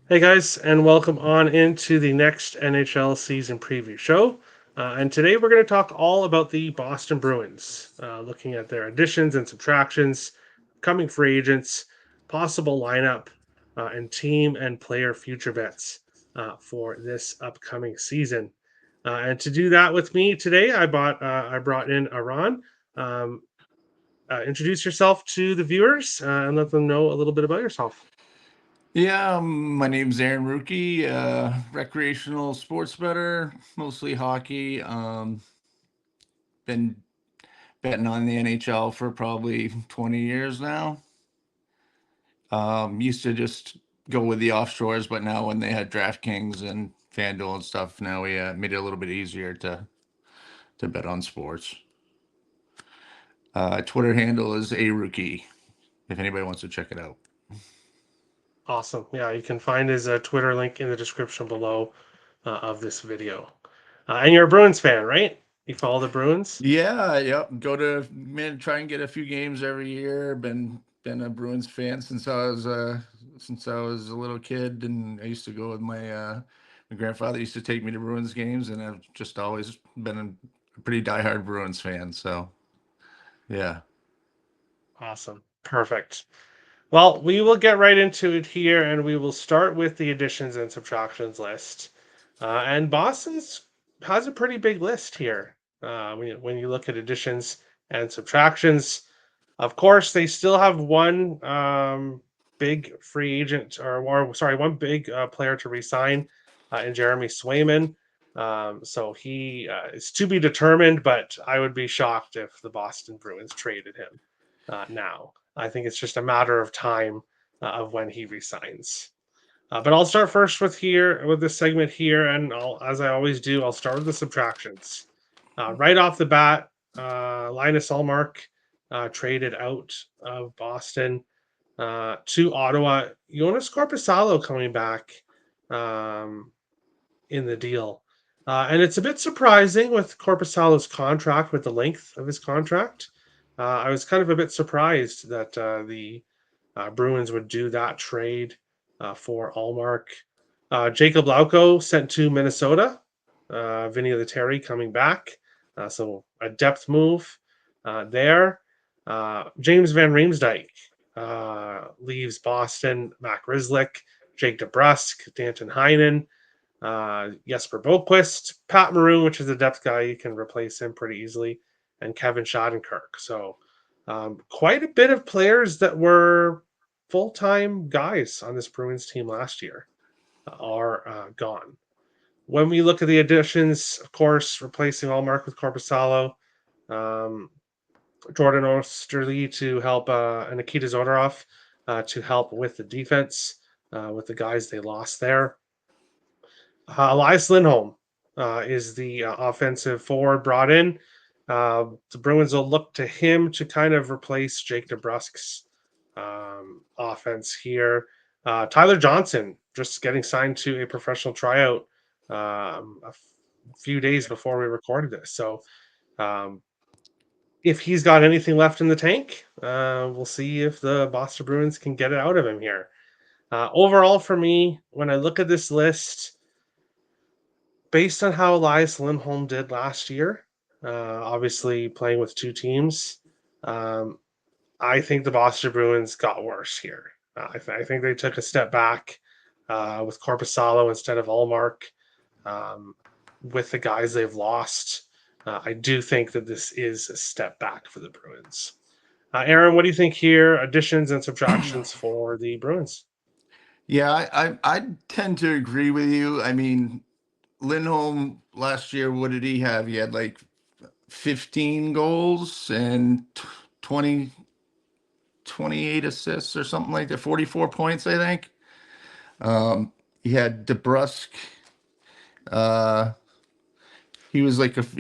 Hey guys, and welcome on into the next NHL season preview show. And today we're going to talk all about the Boston Bruins, looking at their additions and subtractions, coming free agents, possible lineup, and team and player future bets for this upcoming season. And to do that with me today, I brought in Aran. Um, Introduce yourself to the viewers and let them know a little bit about yourself. Yeah, my name's Aaron Rookie, recreational sports bettor, mostly hockey. Been betting on the NHL for probably 20 years now. Used to just go with the offshores, but now when they had DraftKings and FanDuel and stuff, now we made it a little bit easier to bet on sports. Twitter handle is a rookie. If anybody wants to check it out. Awesome. Yeah, you can find his Twitter link in the description below of this video. And you're a Bruins fan, right? You follow the Bruins? Yeah, yep. Go to man, try and get a few games every year. Been a Bruins fan since I was a little kid, and I used to go with my grandfather used to take me to Bruins games, and I've just always been a pretty diehard Bruins fan. So yeah. Awesome. Perfect. Well, we will get right into it here, and we will start with the additions and subtractions list. And Boston's has a pretty big list here. When you look at additions and subtractions, of course, they still have one big free agent, or sorry, one big player to resign in Jeremy Swayman. So he is to be determined, but I would be shocked if the Boston Bruins traded him now. I think it's just a matter of time of when he resigns. But I'll start first with this segment here, and as I always do, I'll start with the subtractions. Right off the bat, Linus Allmark traded out of Boston to Ottawa. Jonas Corposalo coming back um, in the deal. And it's a bit surprising with Corposalo's contract, with the length of his contract. I was kind of a bit surprised that the Bruins would do that trade for Allmark. Jacob Lauko sent to Minnesota. Vinny Lettieri coming back. So a depth move there. James Van Riemsdyk leaves Boston. Mac Rizlik, Jake DeBrusk, Danton Heinen, Jesper Boquist, Pat Maroon, which is a depth guy, you can replace him pretty easily, and Kevin Shattenkirk. So quite a bit of players that were full-time guys on this Bruins team last year are gone. When we look at the additions, of course, replacing Allmark with Corpusalo, um, Jordan Osterley to help, and Nikita Zodorov to help with the defense, with the guys they lost there. Elias Lindholm is the offensive forward brought in. The Bruins will look to him to kind of replace Jake DeBrusk's offense here. Tyler Johnson just getting signed to a professional tryout few days before we recorded this. So um, if he's got anything left in the tank, we'll see if the Boston Bruins can get it out of him here. Overall, for me, when I look at this list, based on how Elias Lindholm did last year, obviously playing with two teams, um, I think the Boston Bruins got worse here. I think they took a step back with Corpusalo instead of Allmark. Um, with the guys they've lost, I do think that this is a step back for the Bruins. Aaron, what do you think here? Additions and subtractions for the Bruins. Yeah, I tend to agree with you. I mean, Lindholm last year, what did he have? He had like 15 goals and 20 28 assists or something like that, 44 points, I think. He had DeBrusk. Uh, he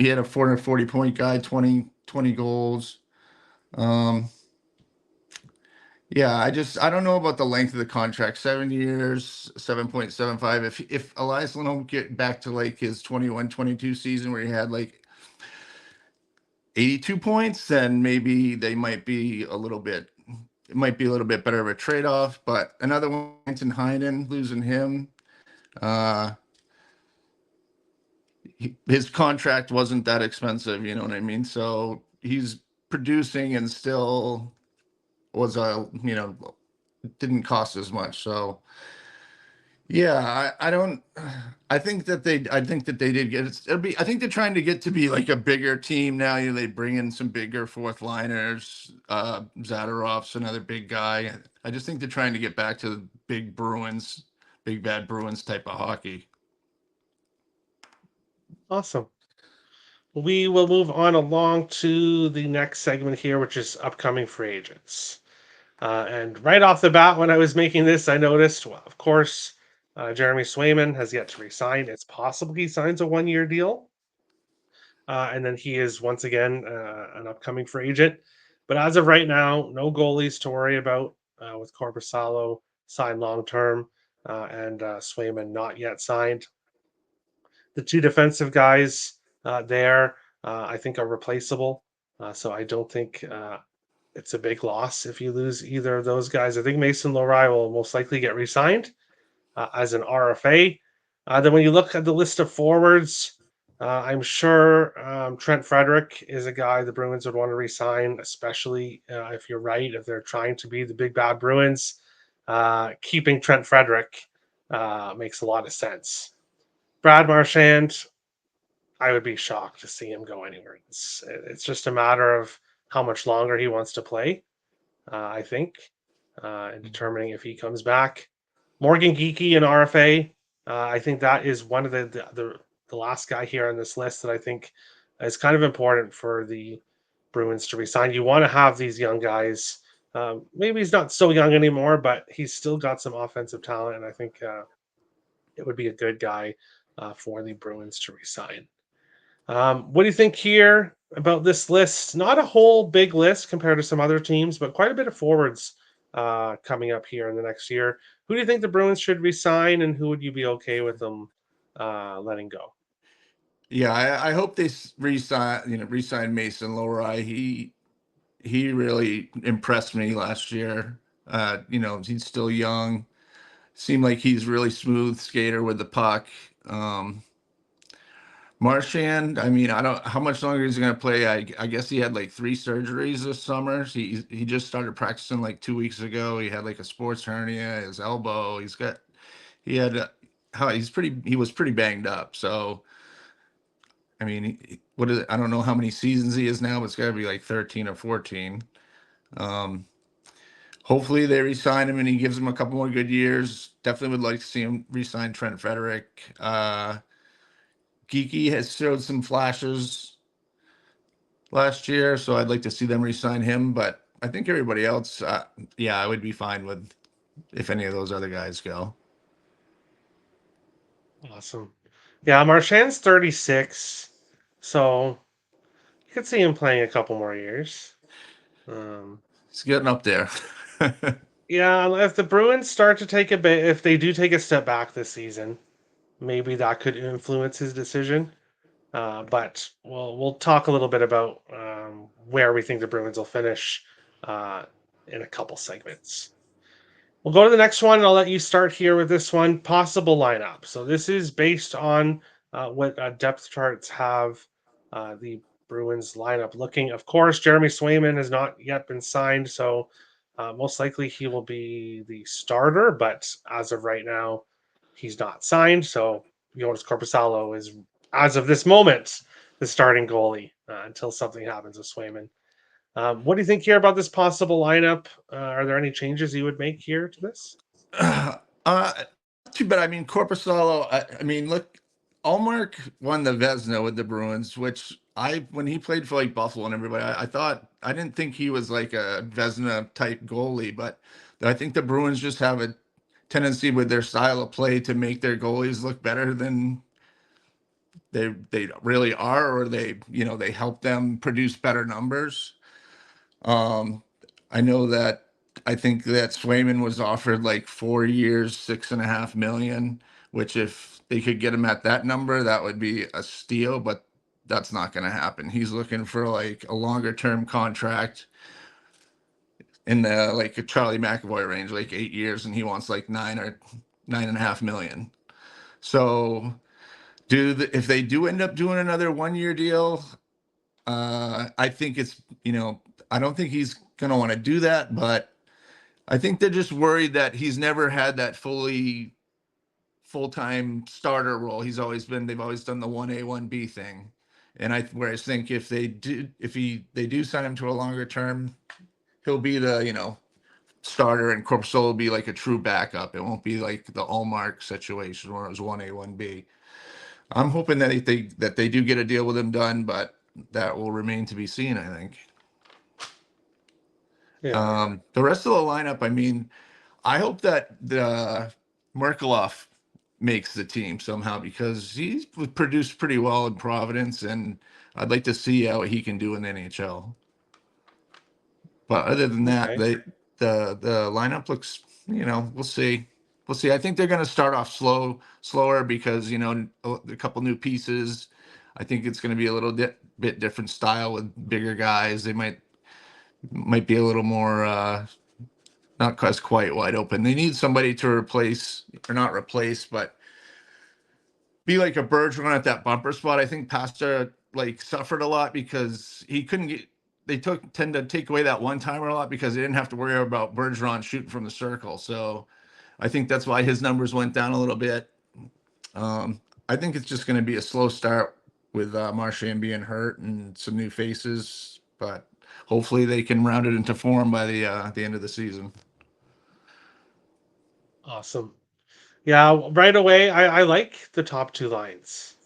had a 440 point guy, 20 goals. Um, yeah, I don't know about the length of the contract. 7 years, 7.75. If Elias Lindholm get back to like his 21-22 season where he had like 82 points, then maybe they might be a little bit it might be a little bit better of a trade off. But another one, Anton Heinen, losing him. Uh, his contract wasn't that expensive, you know what I mean? So he's producing and still was didn't cost as much. So yeah, I don't. I think that they did get it. It'll be. I think they're trying to get to be like a bigger team now. You know, they bring in some bigger fourth liners. Zadarov's another big guy. I just think they're trying to get back to the big Bruins, big bad Bruins type of hockey. Awesome. We will move on along to the next segment here, which is upcoming free agents. And right off the bat, when I was making this, I noticed, well, of course, Jeremy Swayman has yet to resign. It's possible he signs a 1 year deal, and then he is once again an upcoming free agent. But as of right now, no goalies to worry about with Corpusalo signed long term and Swayman not yet signed. The two defensive guys there, I think, are replaceable. So I don't think it's a big loss if you lose either of those guys. I think Mason Lohrei will most likely get re-signed as an RFA. Then when you look at the list of forwards, I'm sure Trent Frederick is a guy the Bruins would want to re-sign, especially if you're right, if they're trying to be the big bad Bruins. Keeping Trent Frederick makes a lot of sense. Brad Marchand, I would be shocked to see him go anywhere. It's just a matter of how much longer he wants to play. I think, and determining if he comes back. Morgan Geeky and RFA. I think that is one of the last guy here on this list that I think is kind of important for the Bruins to resign. You want to have these young guys. Maybe he's not so young anymore, but he's still got some offensive talent, and I think it would be a good guy for the Bruins to resign. What do you think here about this list? Not a whole big list compared to some other teams, but quite a bit of forwards coming up here in the next year. Who do you think the Bruins should resign, and who would you be okay with them letting go? Yeah, I hope they resign. Resign Mason Lohrei. He really impressed me last year. He's still young. Seemed like he's really smooth skater with the puck. Um, Marchand, I mean, I don't how much longer he's going to play. I guess he had like 3 surgeries this summer. He just started practicing like 2 weeks ago. He had like a sports hernia, his elbow. He had how he was pretty banged up. So I mean, what is it? I don't know how many seasons he is now, but it's got to be like 13 or 14. Um, Hopefully they re-sign him and he gives him a couple more good years. Definitely would like to see him re-sign Trent Frederick. Geeky has showed some flashes last year, so I'd like to see them re-sign him. But I think everybody else, yeah, I would be fine with if any of those other guys go. Awesome. Yeah, Marchand's 36, so you could see him playing a couple more years. Um, He's getting up there. yeah, if the Bruins start to take a bit, if they do take a step back this season, maybe that could influence his decision. But we'll talk a little bit about where we think the Bruins will finish uh, in a couple segments. We'll go to the next one, and I'll let you start here with this one possible lineup. So this is based on what depth charts have the Bruins lineup looking. Of course, Jeremy Swayman has not yet been signed, so most likely he will be the starter. But as of right now, he's not signed. So Jonas Corpusalo is, as of this moment, the starting goalie until something happens with Swayman. What do you think here about this possible lineup? Are there any changes you would make here to this? Too bad. I mean, Corpusalo. I mean, look, Allmark won the Vesna with the Bruins, which when he played for like Buffalo and everybody, I thought I didn't think he was like a Vesna type goalie, but I think the Bruins just have a tendency with their style of play to make their goalies look better than they really are, or they help them produce better numbers. Um, I know that I think that Swayman was offered like 4 years, 6.5 million, which if they could get him at that number, that would be a steal, but that's not going to happen. He's looking for like a longer term contract in the like a Charlie McAvoy range, like 8 years, and he wants like 9 or 9.5 million. So if they do end up doing another 1 year deal, I think it's, I don't think he's gonna want to do that, but I think they're just worried that he's never had that fully full-time starter role. They've always done the 1A 1B thing. And whereas think they do sign him to a longer term, he'll be the, starter, and Corpusolo will be like a true backup. It won't be like the Allmark situation where it was 1A 1B. I'm hoping that they do get a deal with him done, but that will remain to be seen, I think. Yeah. The rest of the lineup, I mean, I hope that the Merkelov makes the team somehow, because he's produced pretty well in Providence, and I'd like to see how he can do in the NHL. But other than that, Okay. the lineup looks, we'll see. We'll see. I think they're going to start off slower because, a couple new pieces. I think it's going to be a little bit different style with bigger guys. They might be a little more not as quite wide open. They need somebody to replace, or not replace, but be like a Bergeron at that bumper spot. I think Pasta like suffered a lot because he couldn't get. They tend to take away that one timer a lot because they didn't have to worry about Bergeron shooting from the circle. So I think that's why his numbers went down a little bit. I think it's just going to be a slow start with Marchand being hurt and some new faces, but hopefully they can round it into form by the end of the season. Awesome. Yeah, right away, I like the top two lines.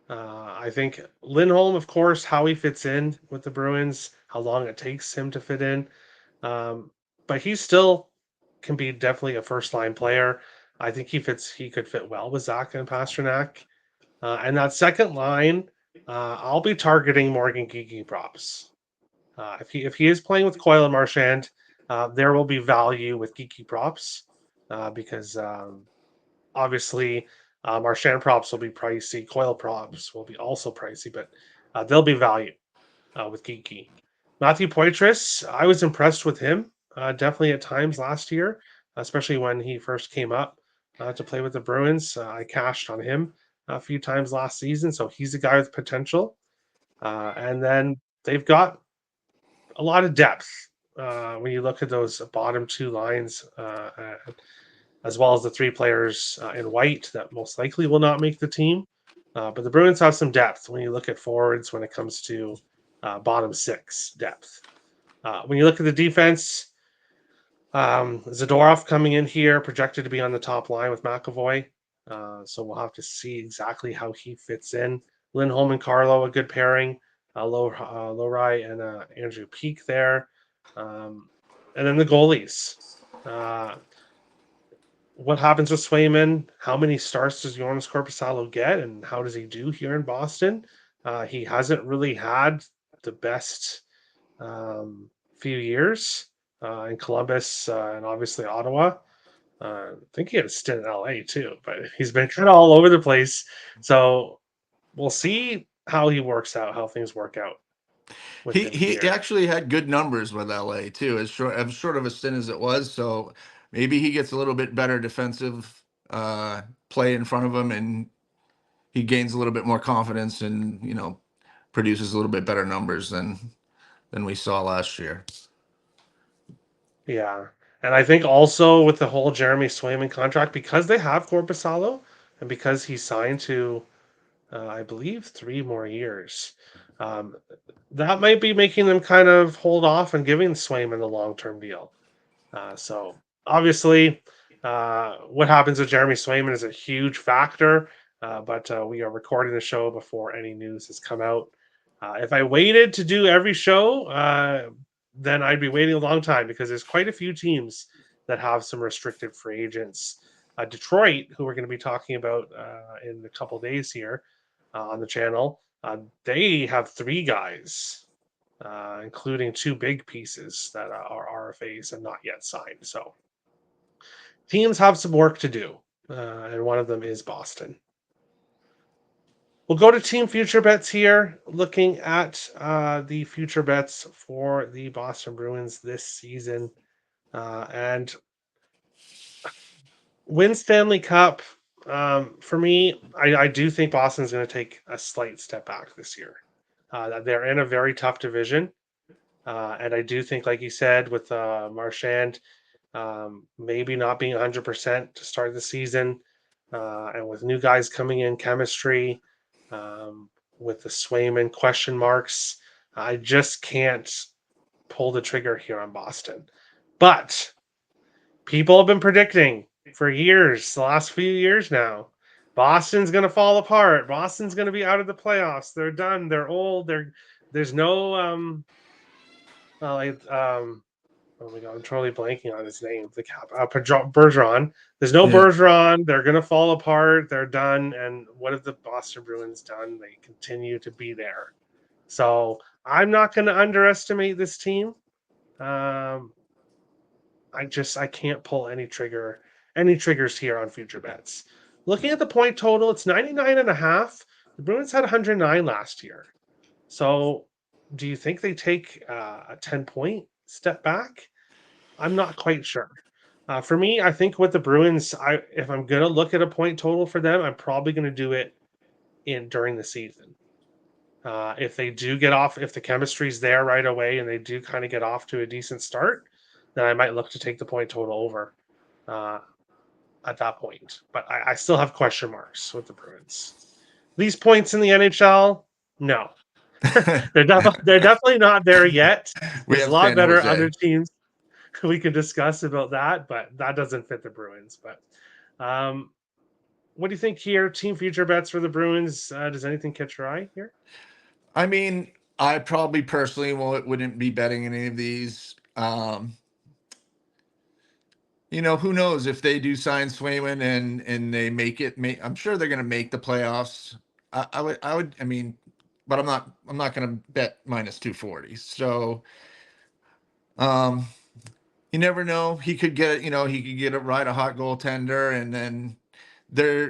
I think Lindholm, of course, how he fits in with the Bruins, how long it takes him to fit in. Um, but he still can be definitely a first line player. I think he could fit well with Zach and Pasternak. And that second line, I'll be targeting Morgan Geeky props. If he is playing with Coyle and Marchand, there will be value with Geeky props because obviously Marchand props will be pricey. Coyle props will be also pricey, but there'll be value with Geeky. Matthew Poitras, I was impressed with him definitely at times last year, especially when he first came up to play with the Bruins. I cashed on him a few times last season, so he's a guy with potential. And then they've got a lot of depth when you look at those bottom two lines, as well as the three players in white that most likely will not make the team. But the Bruins have some depth when you look at forwards when it comes to bottom six depth. When you look at the defense, Zadorov coming in here, projected to be on the top line with McAvoy. So we'll have to see exactly how he fits in. Lindholm and Carlo, a good pairing. Lowry and Andrew Peak there. And then the goalies. Uh, what happens with Swayman? How many starts does Jonas Corposalo get, and how does he do here in Boston? He hasn't really had the best few years in Columbus and obviously Ottawa. I think he had a stint in LA too, but he's been kind of all over the place. So we'll see how he works out, how things work out with him He here. actually had good numbers with LA too, as short of a stint as it was. So maybe he gets a little bit better defensive play in front of him, and he gains a little bit more confidence, and produces a little bit better numbers than we saw last year. Yeah. And I think also with the whole Jeremy Swayman contract, because they have Corpusalo and because he signed to, I believe, 3 more years, um, that might be making them kind of hold off and giving Swayman the long term deal. So obviously, what happens with Jeremy Swayman is a huge factor. But we are recording the show before any news has come out. If I waited to do every show, then I'd be waiting a long time because there's quite a few teams that have some restricted free agents. Detroit, who we're going to be talking about in a couple days here on the channel, they have 3 guys including 2 big pieces that are RFAs and not yet signed. So teams have some work to do, and one of them is Boston. We'll go to team future bets here, looking at the future bets for the Boston Bruins this season. And win Stanley Cup, for me, I do think Boston's going to take a slight step back this year. They're in a very tough division. And I do think, like you said, with Marchand maybe not being 100% to start the season, and with new guys coming in, chemistry, um, with the Swayman question marks, I just can't pull the trigger here on Boston. But people have been predicting for years, the last few years now. Boston's going to fall apart. Boston's going to be out of the playoffs. They're done. They're old. There's no like oh my god, I'm totally blanking on his name. The cap, Bergeron. There's no Yeah. Bergeron. They're gonna fall apart. They're done. And what have the Boston Bruins done? They continue to be there. So I'm not going to underestimate this team. Um, I can't pull any triggers here on future bets. Looking at the point total, it's 99.5. The Bruins had 109 last year. So do you think they take a 10-point step back? I'm not quite sure. For me, I think with the Bruins, if I'm gonna look at a point total for them, I'm probably gonna do it in during the season. If they do get off, if the chemistry's there right away and they do kind of get off to a decent start, then I might look to take the point total over uh, at that point. But I still have question marks with the Bruins. These points in the NHL, no, they're definitely not there yet. We There's a have lot San better other Jose. teams we can discuss about that, but that doesn't fit the Bruins. But um, what do you think here? Team future bets for the Bruins. Does anything catch your eye here? I mean, I probably personally wouldn't be betting any of these. Who knows if they do sign Swayman and they make it. I'm sure they're going to make the playoffs. I would. I mean, but I'm not going to bet minus 240. So, um, you never know. He could get. He could get a ride a hot goaltender, and then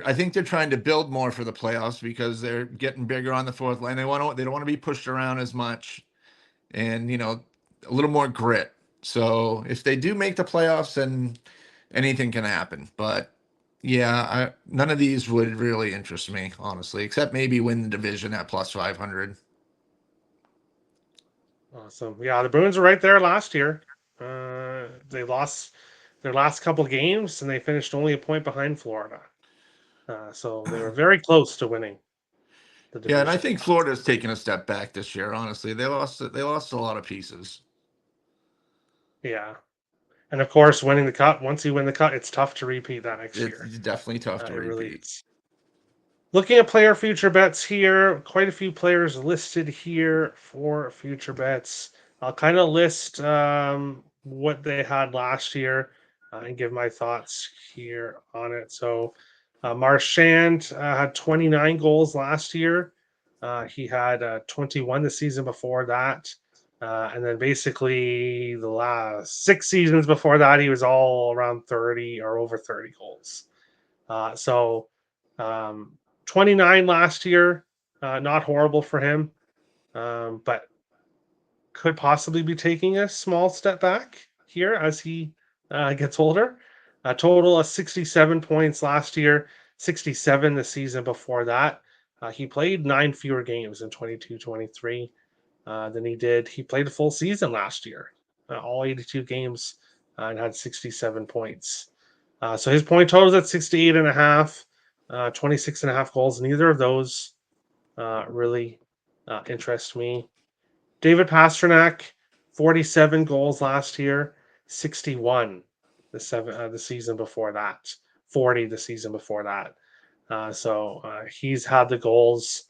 I think they're trying to build more for the playoffs because they're getting bigger on the fourth line. They don't want to be pushed around as much, and a little more grit. So if they do make the playoffs, then anything can happen. But yeah, none of these would really interest me, honestly, except maybe win the division at plus 500. Awesome. Yeah, the Bruins were right there last year. They lost their last couple games and they finished only a point behind Florida. So they were very close to winning the Yeah, and I division. think Florida's taken a step back this year. Honestly, they lost a lot of pieces. Yeah. And of course, winning the cup, once you win the cup, it's tough to repeat that next It's year. definitely tough to It really repeat. is. Looking at player future bets here, quite a few players listed here for future bets. I'll kind of list what they had last year and give my thoughts here on it. So, Marchand had 29 goals last year. He had 21 the season before that. And then basically the last 6 seasons before that, he was all around 30 or over 30 goals. So, um, 29 last year, not horrible for him, but could possibly be taking a small step back here as he gets older. A total of 67 points last year, 67 the season before that. He played 9 fewer games in 22-23 than he did. He played a full season last year, all 82 games, and had 67 points. So his point total is at 68 and a half, 26 and a half goals. Neither of those really interest me. David Pastrnak, 47 goals last year, 61 the season before that, 40 the season before that. So he's had the goals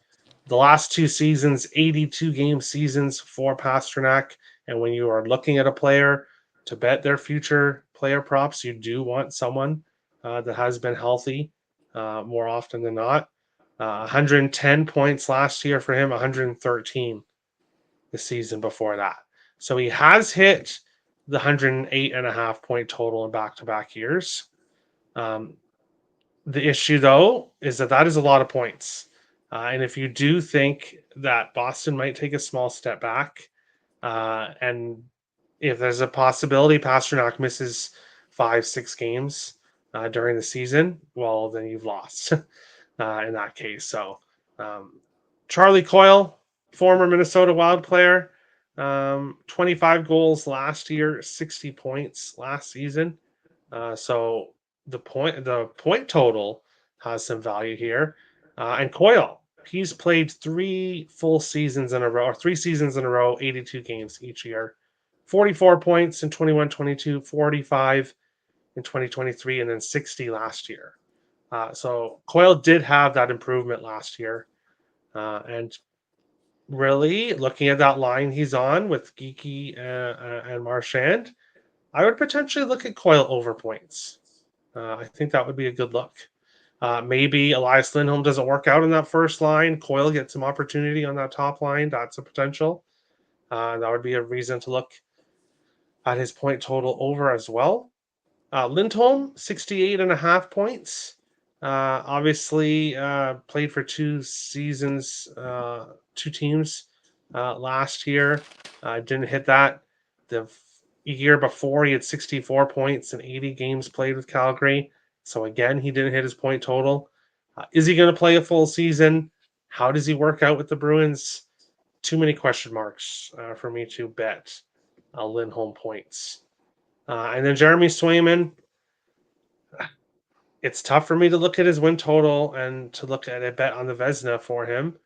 the last 2 seasons, 82 game seasons for Pastrnak. And when you are looking at a player to bet their future player props, you do want someone that has been healthy more often than not. 110 points last year for him, 113 the season before that. So he has hit the 108.5 point total in back to back years. Um, the issue, though, is that is a lot of points. And if you do think that Boston might take a small step back, and if there's a possibility Pasternak misses 5, 6 games during the season, well, then you've lost in that case. So, Charlie Coyle, former Minnesota Wild player, 25 goals last year, 60 points last season. So the point total has some value here. And Coyle, he's played 3 full seasons in a row, or 3 seasons in a row, 82 games each year. 44 points in 21-22, 45 in 2023, and then 60 last year. So Coyle did have that improvement last year. And really, looking at that line he's on with Geeky and Marchand, I would potentially look at Coyle over points. I think that would be a good look. Maybe Elias Lindholm doesn't work out in that first line. Coyle gets some opportunity on that top line. That's a potential. That would be a reason to look at his point total over as well. Lindholm, 68 and a half points. Obviously, played for 2 seasons, 2 teams last year. Didn't hit that. The year before, he had 64 points in 80 games played with Calgary. So, again, he didn't hit his point total. Is he going to play a full season? How does he work out with the Bruins? Too many question marks for me to bet Lindholm points. And then Jeremy Swayman, it's tough for me to look at his win total and to look at a bet on the Vesna for him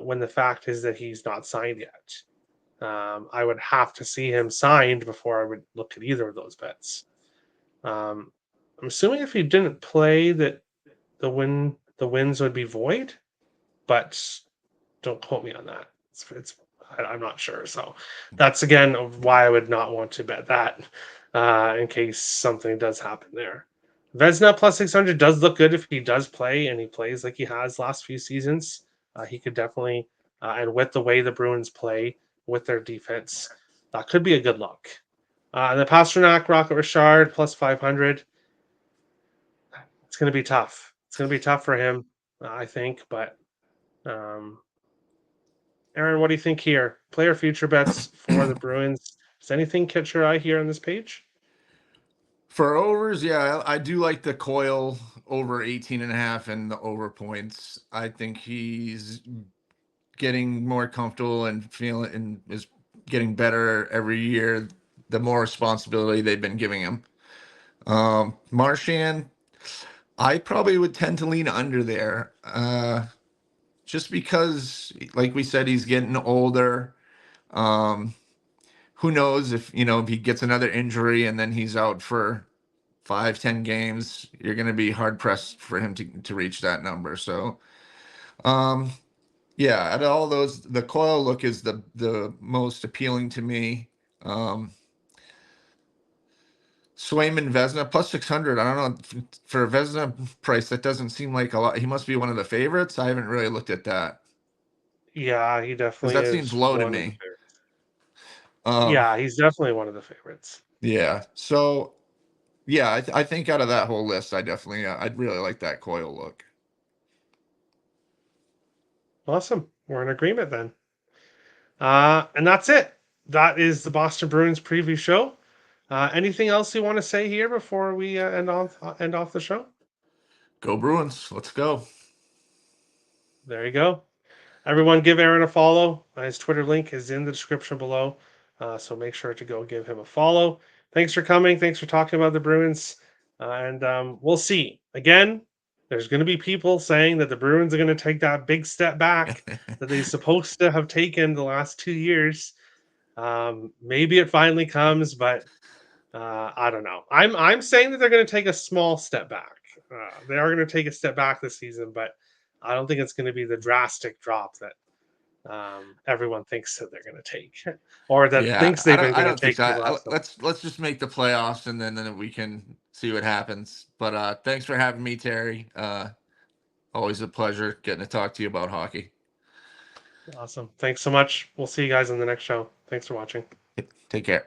when the fact is that he's not signed yet. I would have to see him signed before I would look at either of those bets. I'm assuming if he didn't play that the wins would be void, but don't quote me on that. I'm not sure. So that's again why I would not want to bet that in case something does happen there. Vesna plus 600 does look good if he does play and he plays like he has last few seasons. He could definitely, and with the way the Bruins play with their defense, that could be a good look. And the Pasternak, Rocket Richard plus 500. It's going to be tough. It's going to be tough for him, I think. But um, Aaron, what do you think here? Player future bets for the Bruins. Does anything catch your eye here on this page? For overs, yeah, I do like the Coil over 18 and a half and the over points. I think he's getting more comfortable and feeling and is getting better every year. The more responsibility they've been giving him. Marchand, I probably would tend to lean under there. Just because, like we said, he's getting older. Um, who knows if he gets another injury and then he's out for 5, 10 games, you're going to be hard pressed for him to reach that number. So, yeah, out of all those, the Coil look is the most appealing to me. Swayman Vesna plus 600. I don't know, for a Vesna price, that doesn't seem like a lot. He must be one of the favorites. I haven't really looked at that Yeah, he because definitely that seems is low to one of the me. favorites. Um, Yeah, he's definitely one of the favorites. yeah. So yeah, I think out of that whole list, I'd really like that Coil look. Awesome. We're in agreement then. And that's it. That is the Boston Bruins preview show. Anything else you want to say here before we end off the show? Go Bruins. Let's go. There you go. Everyone, give Aaron a follow. His Twitter link is in the description below. So make sure to go give him a follow. Thanks for coming. Thanks for talking about the Bruins. And we'll see. Again, there's going to be people saying that the Bruins are going to take that big step back that they're supposed to have taken the last 2 years. Maybe it finally comes, but I don't know. I'm saying that they're going to take a small step back. They are going to take a step back this season, but I don't think it's going to be the drastic drop that everyone thinks that they're going to take, or that Yeah, thinks they've been I going to don't think take so. for the last couple. Let's just make the playoffs and then we can see what happens. But thanks for having me, Terry. Always a pleasure getting to talk to you about hockey. Awesome. Thanks so much. We'll see you guys in the next show. Thanks for watching. Take care.